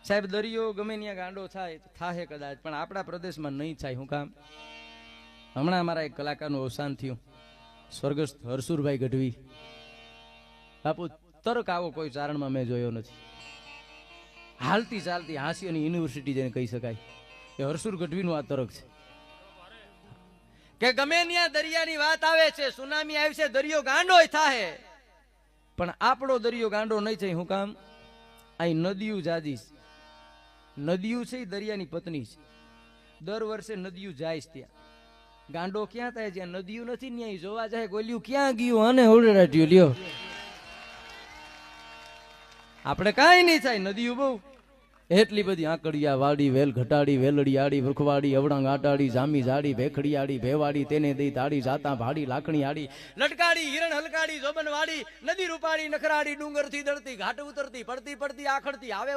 સાહેબ દરિયો ગમે ત્યાં ગાંડો થાય કદાચ, પણ આપણા પ્રદેશમાં નહીં થાય. શું કામ? હમણાં અમારા એક કલાકારનું અવસાન થયું, સ્વર્ગસ્થ હરસુરભાઈ ગઢવી. બાપુ તર્ક આવો કોઈ ચારણમાં મેં જોયો નથી. હાલતી ચાલતી હાંસીની યુનિવર્સિટી જેને કહી શકાય, એ હરસુર ગઢવીનું આ તર્ક છે કે ગમે ત્યાં દરિયાની વાત આવે છે, સુનામી આવી છે, દરિયો ગાંડો થાય, પણ આપણો દરિયો ગાંડો નહીં થાય. શું કામ? અહીં નદીઓ જાજી, નદીઓ છે એ દરિયાની પત્ની છે. દર વર્ષે નદીઓ જાય છે, ત્યાં ગાંડો ક્યાં થાય? જ્યાં નદીઓ નથી ત્યાં જોવા જાય ગોલ્યું ક્યાં ગયું અને હોડરાટ્યું લ્યો. આપણે કાંઈ નહીં થાય, નદીઓ બહુ એટલી બધી આંકડિયા વાડી, વેલ ઘટાડી, વેલડી આડી, વૃખવાડી, અવડાંગ આટાડી, જામી જાડી, ભેખડી આડી, ભેવાડી, તેને દઈ તાડી, જાતા ભાડી, લાકણી આડી, લટકાડી, હિરણ હલકાડી, જોબન વાડી, નદી રૂપાડી, નખરાડી, ડુંગર થી દળતી, ઘાટ ઉતરતી, પડતી પડતી આખડતી આવે